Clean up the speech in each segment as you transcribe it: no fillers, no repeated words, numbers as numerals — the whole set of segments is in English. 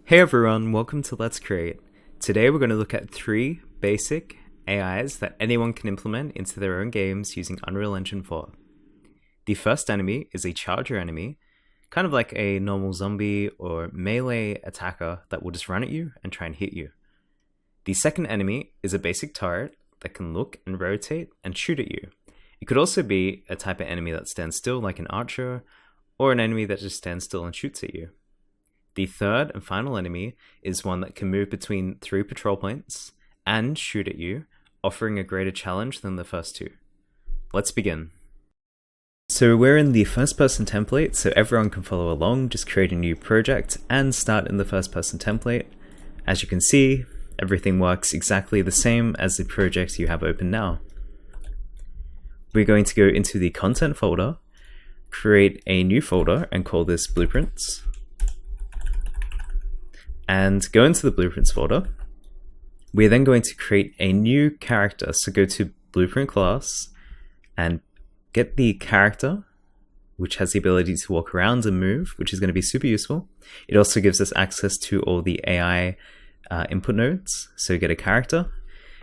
Hey everyone, welcome to Let's Create. Today we're going to look at 3 basic AIs that anyone can implement into their own games using Unreal Engine 4. The first enemy is a charger enemy, kind of like a normal zombie or melee attacker that will just run at you and try and hit you. The second enemy is a basic turret that can look and rotate and shoot at you. It could also be a type of enemy that stands still like an archer, or an enemy that just stands still and shoots at you. The third and final enemy is one that can move between 3 patrol points and shoot at you, offering a greater challenge than the first 2. Let's begin. So we're in the first person template, so everyone can follow along, just create a new project and start in the first person template. As you can see, everything works exactly the same as the project you have open now. We're going to go into the content folder, create a new folder and call this blueprints. And go into the blueprints folder. We're then going to create a new character. So go to blueprint class and get the character, which has the ability to walk around and move, which is going to be super useful. It also gives us access to all the AI input nodes. So get a character.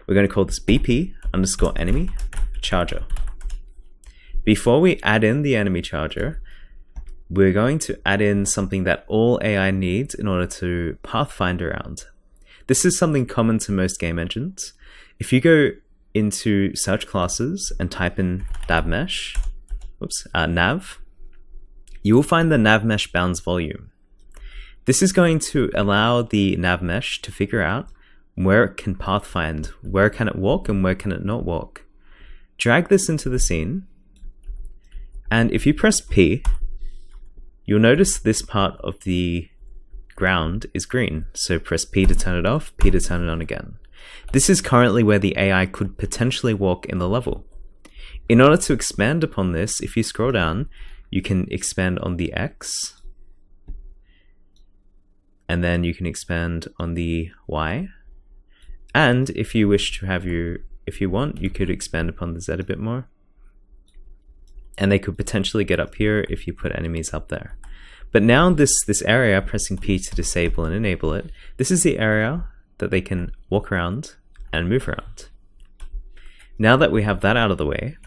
We're going to call this BP underscore enemy charger. Before we add in the enemy charger, we're going to add in something that all AI needs in order to pathfind around. This is something common to most game engines. If you go into search classes and type in nav, you will find the nav mesh bounds volume. This is going to allow the nav mesh to figure out where it can pathfind, where can it walk and where can it not walk. Drag this into the scene, and if you press P, you'll notice this part of the ground is green, so press P to turn it off, P to turn it on again. This is currently where the AI could potentially walk in the level. In order to expand upon this, if you scroll down, you can expand on the X, and then you can expand on the Y, and if you wish to have if you want, you could expand upon the Z a bit more. And they could potentially get up here if you put enemies up there. But now this area, pressing P to disable and enable it, this is the area that they can walk around and move around. Now that we have that out of the way,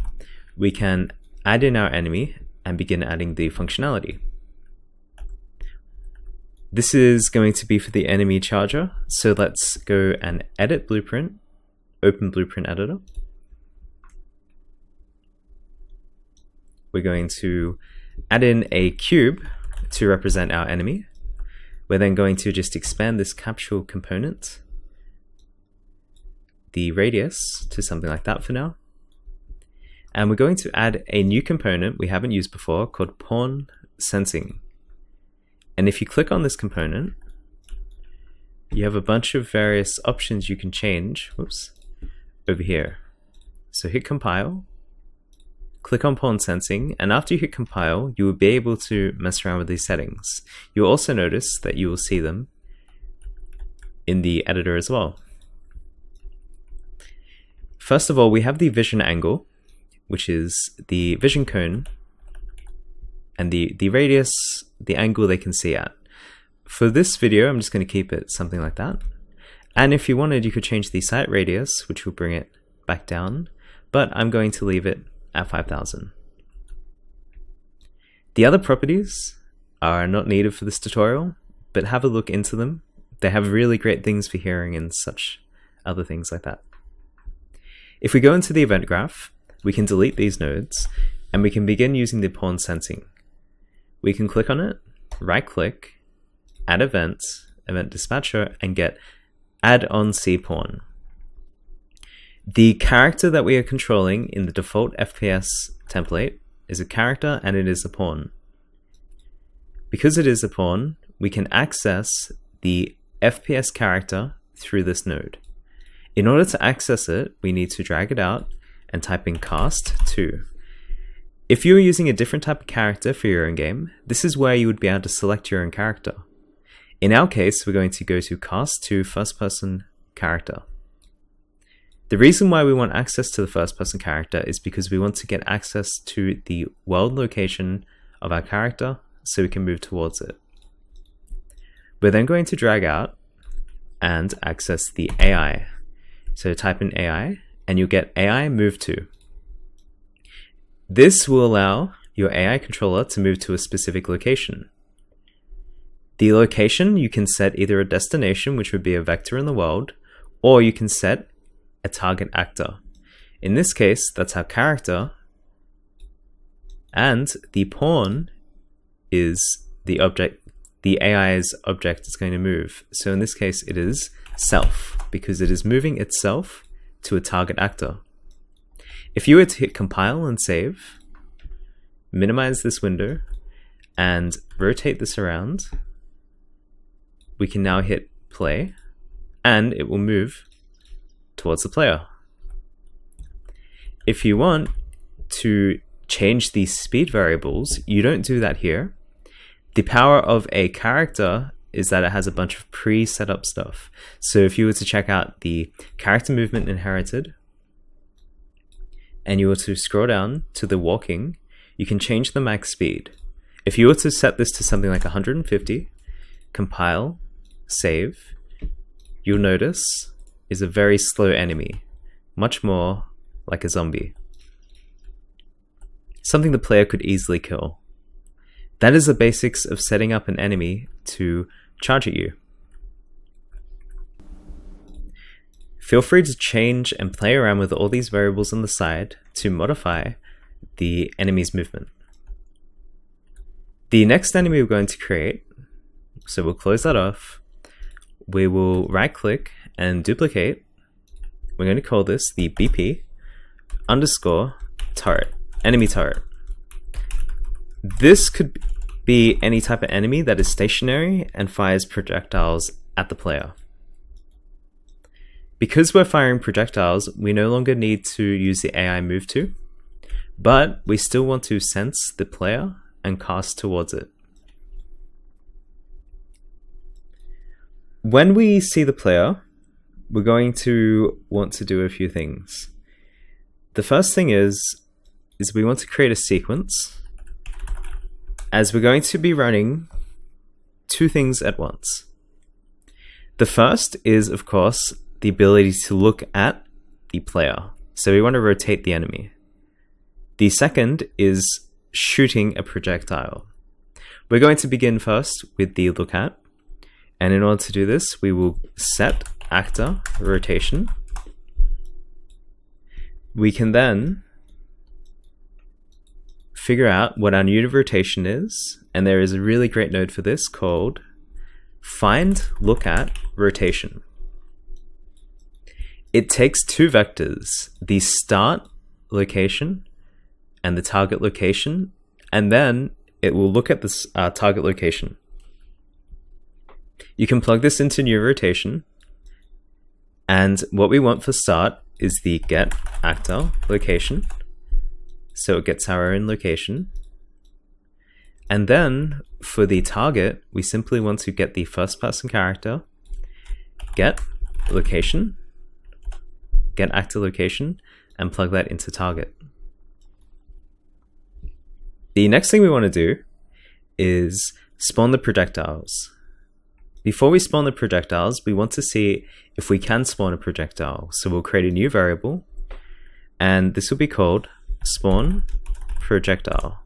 we can add in our enemy and begin adding the functionality. This is going to be for the enemy charger, so let's go and edit blueprint, open blueprint editor. We're going to add in a cube to represent our enemy. We're then going to just expand this capsule component, the radius, to something like that for now. And we're going to add a new component we haven't used before called pawn sensing. And if you click on this component, you have a bunch of various options you can change, over here. So hit compile. Click on pawn sensing, and after you hit compile, you will be able to mess around with these settings. You'll also notice that you will see them in the editor as well. First of all, we have the vision angle, which is the vision cone, and the radius, the angle they can see at. For this video, I'm just going to keep it something like that. And if you wanted, you could change the sight radius, which will bring it back down, but I'm going to leave it at 5,000. The other properties are not needed for this tutorial, but have a look into them. They have really great things for hearing and such other things like that. If we go into the event graph, we can delete these nodes and we can begin using the pawn sensing. We can click on it, right click, add event dispatcher, and get add on C pawn. The character that we are controlling in the default FPS template is a character and it is a pawn. Because it is a pawn, we can access the FPS character through this node. In order to access it, we need to drag it out and type in cast to. If you are using a different type of character for your own game, this is where you would be able to select your own character. In our case, we're going to go to cast to first person character. The reason why we want access to the first person character is because we want to get access to the world location of our character so we can move towards it. We're then going to drag out and access the AI. So type in AI and you'll get AI move to. This will allow your AI controller to move to a specific location. The location, you can set either a destination, which would be a vector in the world, or you can set a target actor. In this case, that's our character, and the pawn is the object, the AI's object is going to move. So in this case, it is self, because it is moving itself to a target actor. If you were to hit compile and save, minimize this window, and rotate this around, we can now hit play, and it will move towards the player. If you want to change the speed variables, you don't do that here. The power of a character is that it has a bunch of pre-set up stuff. So if you were to check out the character movement inherited, and you were to scroll down to the walking, you can change the max speed. If you were to set this to something like 150, compile, save, you'll notice is a very slow enemy, much more like a zombie. Something the player could easily kill. That is the basics of setting up an enemy to charge at you. Feel free to change and play around with all these variables on the side to modify the enemy's movement. The next enemy we're going to create, so we'll close that off. We will right click and duplicate. We're going to call this the BP underscore turret, enemy turret. This could be any type of enemy that is stationary and fires projectiles at the player. Because we're firing projectiles, we no longer need to use the AI move to, but we still want to sense the player and cast towards it. When we see the player, we're going to want to do a few things. The first thing is we want to create a sequence, as we're going to be running two things at once. The first is, of course, the ability to look at the player. So we want to rotate the enemy. The second is shooting a projectile. We're going to begin first with the look at. And in order to do this, we will set actor rotation. We can then figure out what our new rotation is. And there is a really great node for this called find look at rotation. It takes two vectors, the start location and the target location, and then it will look at this target location. You can plug this into new rotation, and what we want for start is the get actor location, so it gets our own location. And then for the target, we simply want to get the first person character, get location, get actor location, and plug that into target. The next thing we want to do is spawn the projectiles. Before we spawn the projectiles, we want to see if we can spawn a projectile. So we'll create a new variable, and this will be called spawn projectile.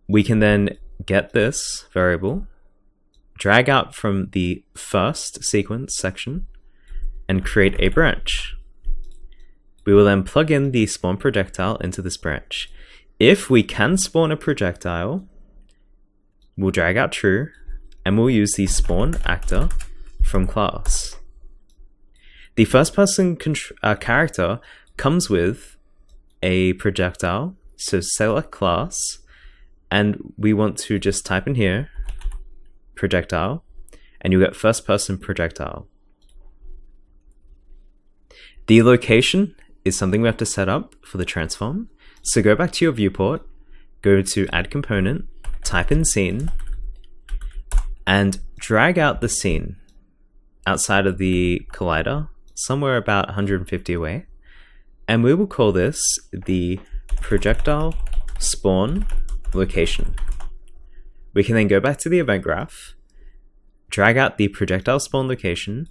We can then get this variable, drag out from the first sequence section, and create a branch. We will then plug in the spawn projectile into this branch. If we can spawn a projectile, we'll drag out true, and we'll use the spawn actor from class. The first person character comes with a projectile, so select class, and we want to just type in here projectile, and you'll get first person projectile. The location is something we have to set up for the transform. So go back to your viewport, go to add component, type in scene, and drag out the scene outside of the collider, somewhere about 150 away. And we will call this the projectile spawn location. We can then go back to the event graph, drag out the projectile spawn location,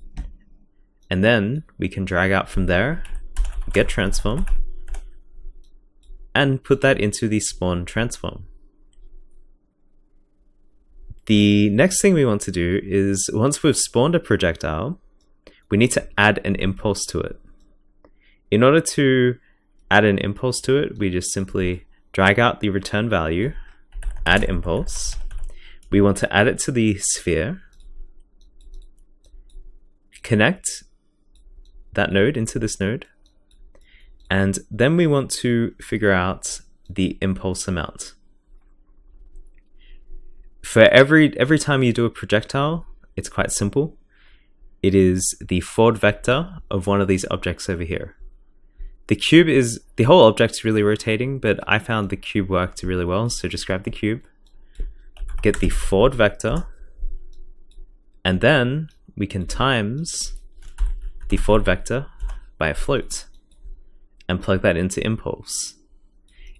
and then we can drag out from there, get transform, and put that into the spawn transform. The next thing we want to do is, once we've spawned a projectile, we need to add an impulse to it. In order to add an impulse to it, we just simply drag out the return value, add impulse. We want to add it to the sphere, connect that node into this node, and then we want to figure out the impulse amount. For every time you do a projectile, it's quite simple. It is the forward vector of one of these objects over here. The cube is, the whole object's really rotating, but I found the cube worked really well, so just grab the cube, get the forward vector, and then we can times the forward vector by a float and plug that into impulse.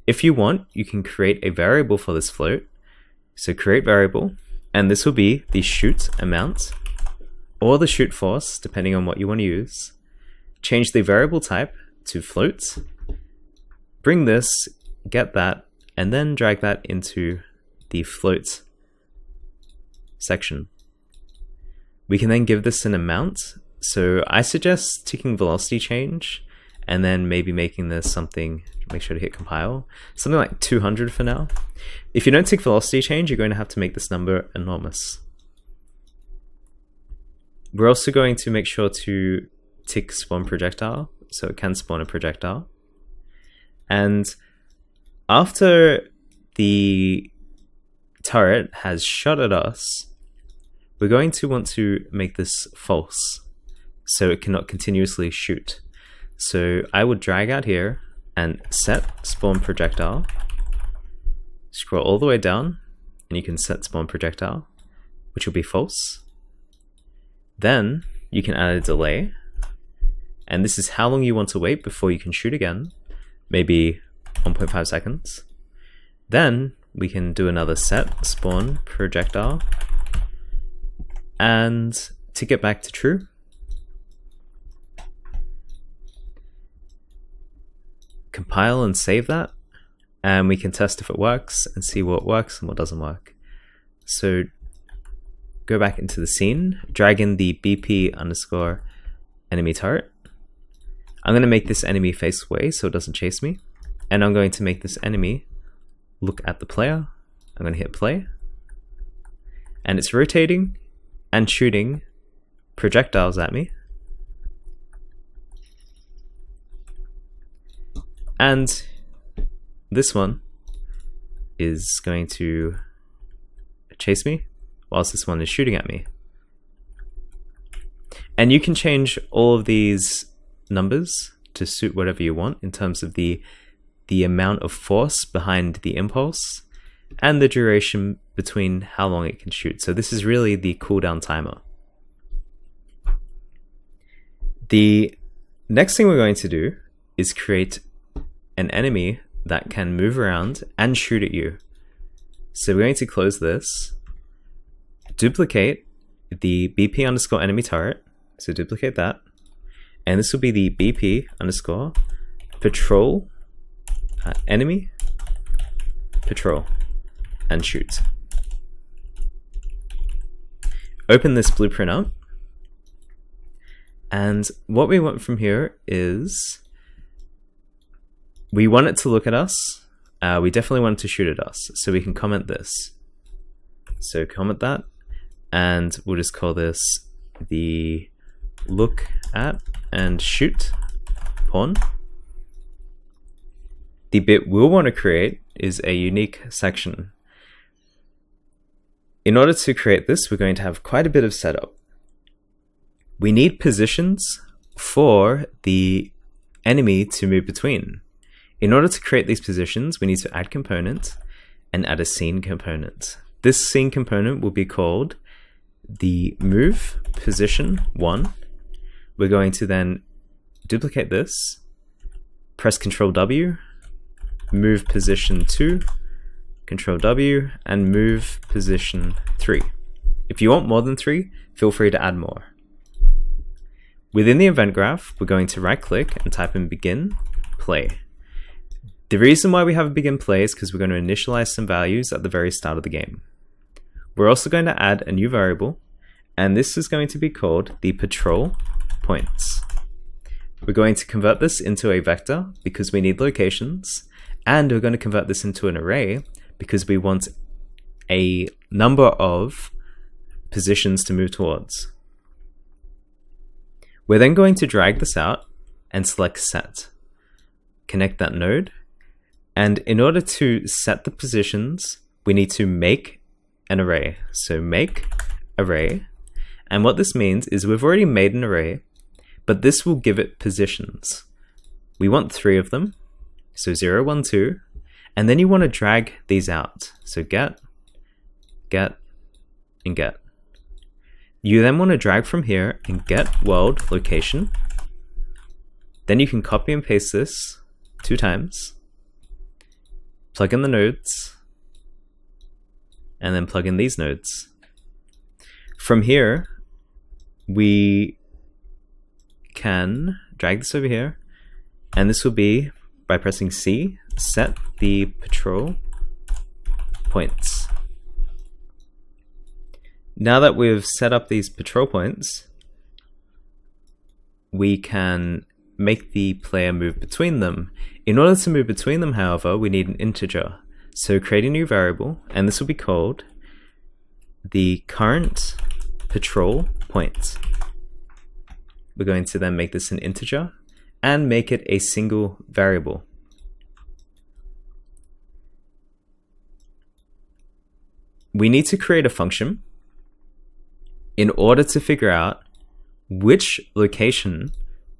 If you want, you can create a variable for this float. So create variable, and this will be the shoot amount or the shoot force, depending on what you want to use. Change the variable type to float, bring this, get that, and then drag that into the float section. We can then give this an amount. So I suggest ticking velocity change and then maybe making this something, make sure to hit compile, something like 200 for now. If you don't tick velocity change, you're going to have to make this number enormous. We're also going to make sure to tick spawn projectile, so it can spawn a projectile. And after the turret has shot at us, we're going to want to make this false, so it cannot continuously shoot. So I would drag out here and set spawn projectile, scroll all the way down, and you can set spawn projectile, which will be false. Then you can add a delay, and this is how long you want to wait before you can shoot again, maybe 1.5 seconds. Then we can do another set spawn projectile, and to get back to true, compile and save that, and we can test if it works and see what works and what doesn't work. So go back into the scene, drag in the BP underscore enemy turret. I'm going to make this enemy face away so it doesn't chase me, and I'm going to make this enemy look at the player. I'm going to hit play, and it's rotating and shooting projectiles at me. And this one is going to chase me whilst this one is shooting at me. And you can change all of these numbers to suit whatever you want in terms of the amount of force behind the impulse and the duration between how long it can shoot. So this is really the cooldown timer. The next thing we're going to do is create an enemy that can move around and shoot at you. So we're going to close this, duplicate the BP underscore enemy turret, so duplicate that, and this will be the BP underscore patrol enemy patrol and shoot. Open this blueprint up, and what we want from here is we want it to look at us. We definitely want it to shoot at us, so we can comment this. So comment that, and we'll just call this the look at and shoot pawn. The bit we'll want to create is a unique section. In order to create this, we're going to have quite a bit of setup. We need positions for the enemy to move between. In order to create these positions, we need to add component and add a scene component. This scene component will be called the move position 1. We're going to then duplicate this, press Ctrl W, move position 2, Control W, and move position 3. If you want more than 3, feel free to add more. Within the event graph, we're going to right click and type in begin play. The reason why we have a begin play is because we're going to initialize some values at the very start of the game. We're also going to add a new variable, and this is going to be called the patrol points. We're going to convert this into a vector because we need locations, and we're going to convert this into an array because we want a number of positions to move towards. We're then going to drag this out and select set. Connect that node, and in order to set the positions, we need to make an array. So make array, and what this means is we've already made an array, but this will give it positions. We want 3 of them, so 0, 1, 2, and then you want to drag these out. So get, and get. You then want to drag from here and get world location. Then you can copy and paste this 2 times, plug in the nodes, and then plug in these nodes. From here, we can drag this over here, and this will be by pressing C, set the patrol points. Now that we've set up these patrol points, we can make the player move between them. In order to move between them, however, we need an integer. So create a new variable, and this will be called the current patrol point. We're going to then make this an integer and make it a single variable. We need to create a function in order to figure out which location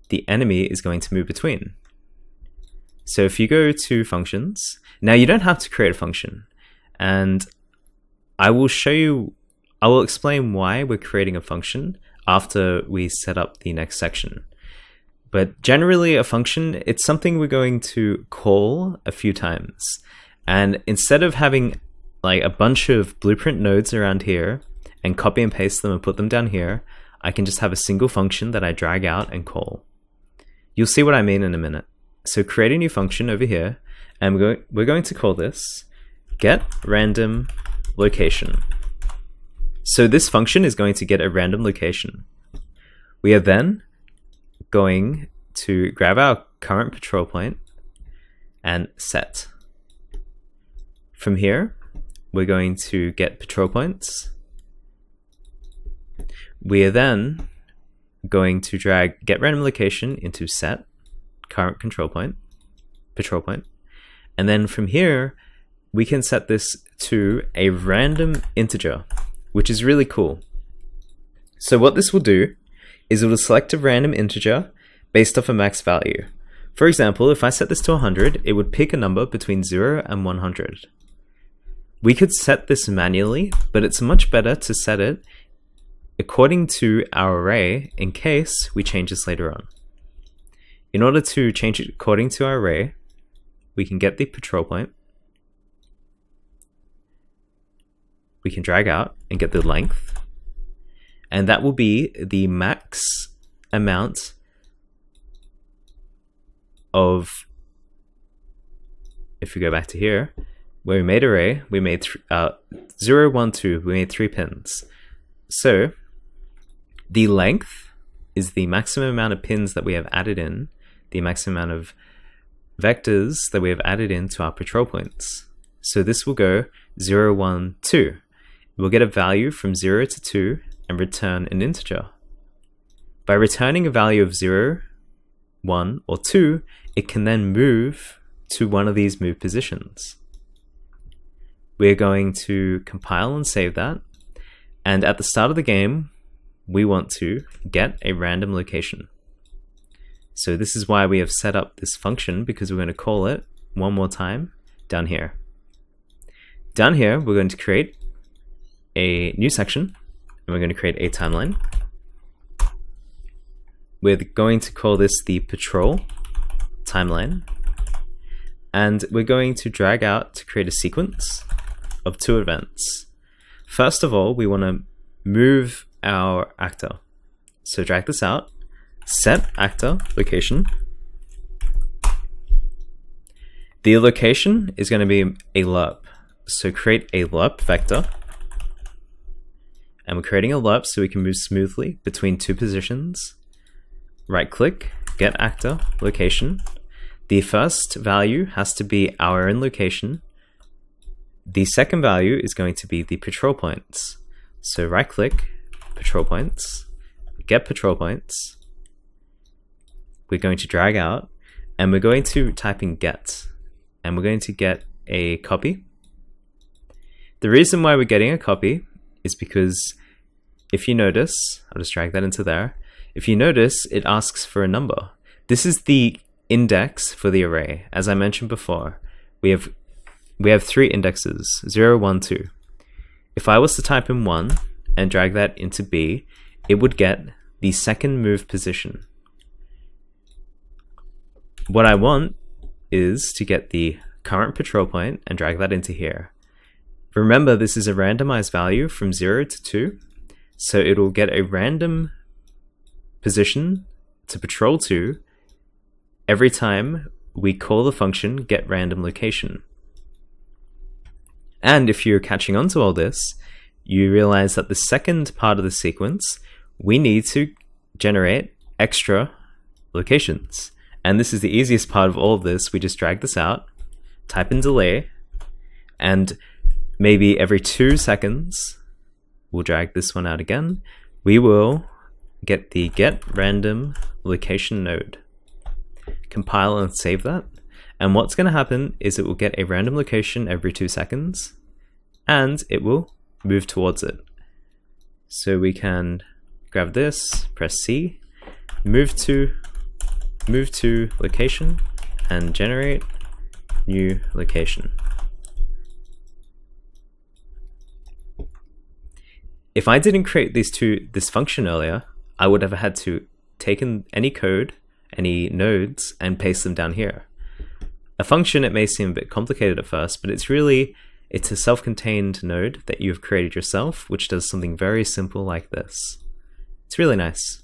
the enemy is going to move between. So if you go to functions, now you don't have to create a function, and I will explain why we're creating a function after we set up the next section. But generally a function, it's something we're going to call a few times. And instead of having like a bunch of blueprint nodes around here and copy and paste them and put them down here, I can just have a single function that I drag out and call. You'll see what I mean in a minute. So create a new function over here, and we're going to call this get random location. So this function is going to get a random location. We are then going to grab our current patrol point and set. From here, we're going to get patrol points. We are then going to drag get random location into set current patrol point, and then from here we can set this to a random integer, which is really cool. So what this will do is it will select a random integer based off a max value. For example, if I set this to 100, it would pick a number between 0 and 100. We could set this manually, but it's much better to set it according to our array in case we change this later on. In order to change it according to our array, we can get the patrol point, we can drag out and get the length, and that will be the max amount of, if we go back to here, where we made array, we made 0, 1, 2, we made 3 pins. So the length is the maximum amount of pins that we have added in, the maximum amount of vectors that we have added into our patrol points. So this will go 0, 1, 2. We'll get a value from 0 to 2 and return an integer. By returning a value of 0, 1, or 2, it can then move to one of these move positions. We're going to compile and save that, and at the start of the game, we want to get a random location. So this is why we have set up this function, because we're going to call it one more time down here. Down here, we're going to create a new section, and we're going to create a timeline. We're going to call this the patrol timeline, and we're going to drag out to create a sequence. of two events. First of all, we want to move our actor. So drag this out, set actor location. The location is going to be a lerp. So create a lerp vector. And we're creating a lerp so we can move smoothly between two positions. Right click, get actor location. The first value has to be our own location. The second value is going to be the patrol points. So right click, patrol points, get patrol points. We're going to drag out and we're going to type in get. And we're going to get a copy. The reason why we're getting a copy is because if you notice, I'll just drag that into there. If you notice, it asks for a number. This is the index for the array. As I mentioned before, we have three indexes, 0, 1, 2. If I was to type in 1 and drag that into B, it would get the second move position. What I want is to get the current patrol point and drag that into here. Remember, this is a randomized value from 0 to 2, so it'll get a random position to patrol to every time we call the function getRandomLocation. And if you're catching on to all this, you realize that the second part of the sequence, we need to generate extra locations. And this is the easiest part of all of this. We just drag this out, type in delay, and maybe every 2 seconds, we'll drag this one out again. We will get the getRandomLocation node. Compile and save that. And what's going to happen is it will get a random location every 2 seconds, and it will move towards it. So we can grab this, press C, move to location, and generate new location. If I didn't create this function earlier, I would have had to take in any code, any nodes, and paste them down here. A function, it may seem a bit complicated at first, but it's a self-contained node that you've created yourself, which does something very simple like this. It's really nice.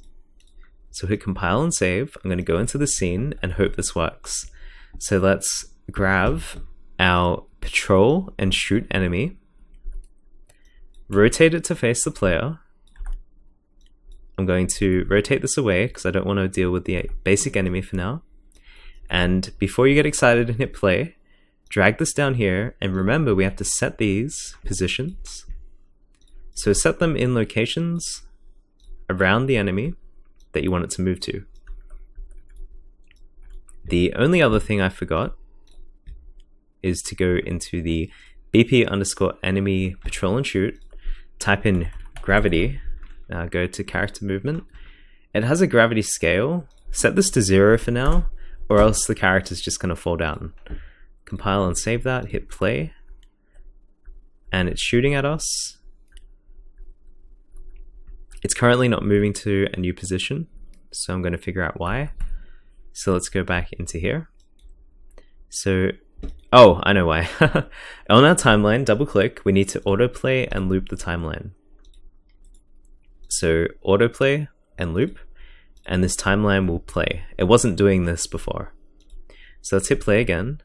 So hit compile and save. I'm going to go into the scene and hope this works. So let's grab our patrol and shoot enemy, rotate it to face the player. I'm going to rotate this away because I don't want to deal with the basic enemy for now. And before you get excited and hit play, drag this down here, and remember we have to set these positions. So set them in locations around the enemy that you want it to move to. The only other thing I forgot is to go into the BP_enemy patrol and shoot, type in gravity, go to character movement. It has a gravity scale. Set this to 0 for now, or else the character's just going to fall down. Compile and save that, hit play, and it's shooting at us. It's currently not moving to a new position, so I'm going to figure out why. So let's go back into here. So, oh, I know why. On our timeline, double click, we need to autoplay and loop the timeline. So autoplay and loop, and this timeline will play. It wasn't doing this before. So let's hit play again.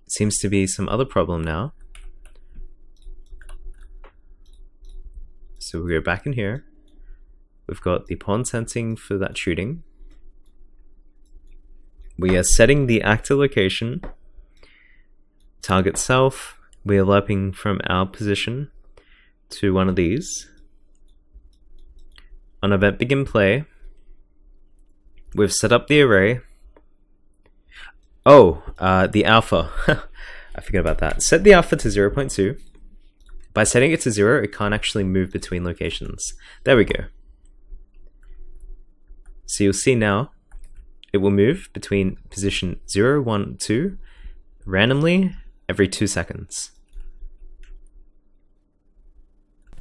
Seems to be some other problem now. So we'll go back in here. We've got the pawn sensing for that shooting. We are setting the actor location. Target self. We are lerping from our position to one of these. On event begin play, we've set up the array. Oh, the alpha. I forgot about that. Set the alpha to 0.2. By setting it to 0, it can't actually move between locations. There we go. So you'll see now, it will move between position 0, 1, 2, randomly every 2 seconds.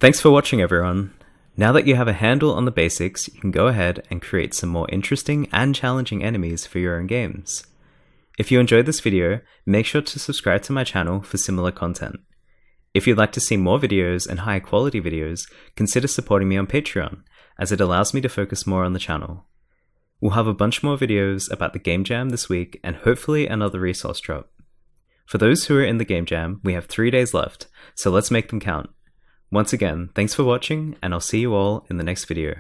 Thanks for watching, everyone. Now that you have a handle on the basics, you can go ahead and create some more interesting and challenging enemies for your own games. If you enjoyed this video, make sure to subscribe to my channel for similar content. If you'd like to see more videos and higher quality videos, consider supporting me on Patreon, as it allows me to focus more on the channel. We'll have a bunch more videos about the Game Jam this week and hopefully another resource drop. For those who are in the Game Jam, we have 3 days left, so let's make them count. Once again, thanks for watching, and I'll see you all in the next video.